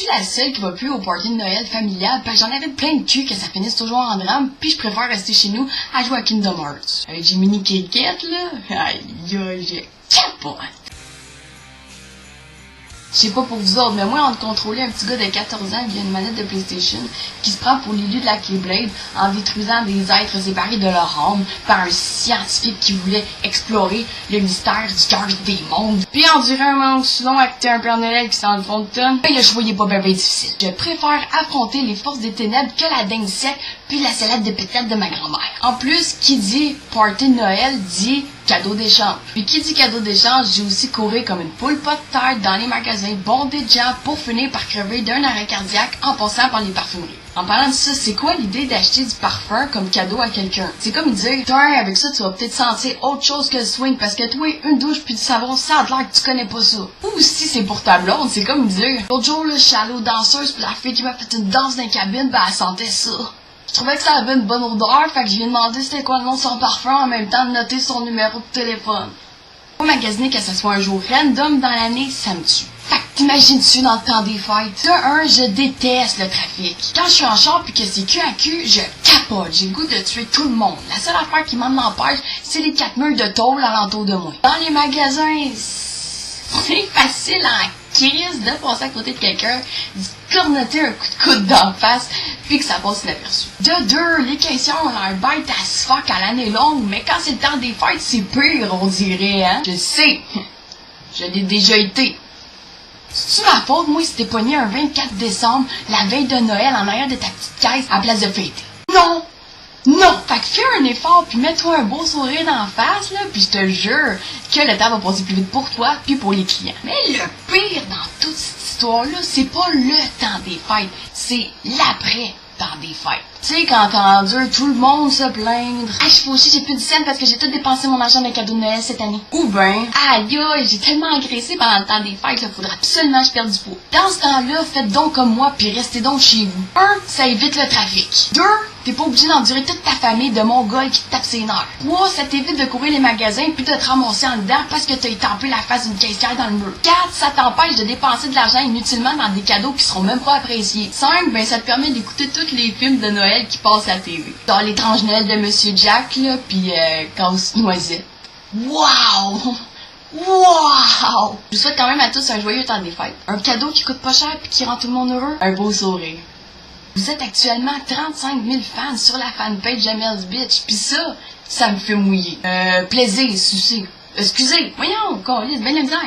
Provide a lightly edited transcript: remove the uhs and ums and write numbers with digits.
suis la seule qui va plus au party de Noël familial parce que j'en avais plein de cul que ça finisse toujours en drame, puis je préfère rester chez nous à jouer à Kingdom Hearts. Avec Jiminy Cricket, là, aïe, j'ai capote. Je sais pas pour vous autres, mais moi, on contrôler un petit gars de 14 ans via une manette de PlayStation qui se prend pour l'élu de la Keyblade en détruisant des êtres séparés de leur âme par un scientifique qui voulait explorer le mystère du cœur des mondes. Puis on dirait un manque selon acter un Père Noël qui s'en le fond de tonne. Le choix est pas bien difficile. Je préfère affronter les forces des ténèbres que la dingue sec puis la salade de pétales de ma grand-mère. En plus, qui dit party de Noël dit cadeau d'échange. Puis qui dit cadeau d'échange, j'ai aussi couru comme une poule pas de terre dans les magasins bondés de gens pour finir par crever d'un arrêt cardiaque en passant par les parfumeries. En parlant de ça, c'est quoi l'idée d'acheter du parfum comme cadeau à quelqu'un? C'est comme dire, tiens, avec ça, tu vas peut-être sentir autre chose que le swing parce que toi, une douche puis du savon, ça a l'air que tu connais pas ça. Ou si c'est pour ta blonde, c'est comme dire, l'autre jour, là, je suis allée aux danseuses puis la fille qui m'a fait une danse dans la cabine, ben, elle sentait ça. Je trouvais que ça avait une bonne odeur, fait que je lui ai demandé c'était quoi le nom de son parfum en même temps de noter son numéro de téléphone. Pour magasiner que ça soit un jour random dans l'année, ça me tue. Fait que t'imagines-tu dans le temps des fêtes? De je déteste le trafic. Quand je suis en char pis que c'est cul à cul, je capote. J'ai le goût de tuer tout le monde. La seule affaire qui m'en empêche, c'est les 4 murs de tôle alentour de moi. Dans les magasins, c'est facile en crise de passer à côté de quelqu'un, de cornoter un coup de coude d'en face, puis que ça passe inaperçu. De deux, les caissières ont l'air bêtes as fuck à l'année longue, mais quand c'est le temps des fêtes, c'est pire, on dirait, hein? Je sais. Je l'ai déjà été. C'est-tu ma faute, moi, si t'es pogné un 24 décembre, la veille de Noël, en arrière de ta petite caisse, à place de fêter? Non! Non! Fait que fais un effort, puis mets-toi un beau sourire d'en face, là, puis je te jure que le temps va passer plus vite pour toi, puis pour les clients. Mais le pire dans toute cette histoire-là, c'est pas le temps des fêtes, c'est l'après-temps des fêtes. Tu sais, quand t'as entendu tout le monde se plaindre, « Ah, je suis fauchée, j'ai plus de scène parce que j'ai tout dépensé mon argent dans les cadeaux de Noël cette année. » Ou ben, « Aïe, j'ai tellement engraissé pendant le temps des fêtes, il faudra absolument que je perde du poids. » Dans ce temps-là, faites donc comme moi, puis restez donc chez vous. 1, ça évite le trafic. 2, t'es pas obligé d'endurer toute ta famille de mongols qui te tapent ses nerfs. 3, ça t'évite de courir les magasins puis de te ramasser en dedans parce que t'as étampé la face d'une caissière dans le mur. 4, ça t'empêche de dépenser de l'argent inutilement dans des cadeaux qui seront même pas appréciés. 5, ben ça te permet d'écouter tous les films de Noël qui passent à la TV. Dans l'étrange Noël de Monsieur Jack, là, pis Casse-Noisette. Wow! Wow! Je vous souhaite quand même à tous un joyeux temps des fêtes. Un cadeau qui coûte pas cher puis qui rend tout le monde heureux. Un beau sourire. Vous êtes actuellement 35 000 fans sur la fanpage Jamel's Bitch, pis ça me fait mouiller. Plaisir, souci. Excusez, voyons, câlisse, ben la misère.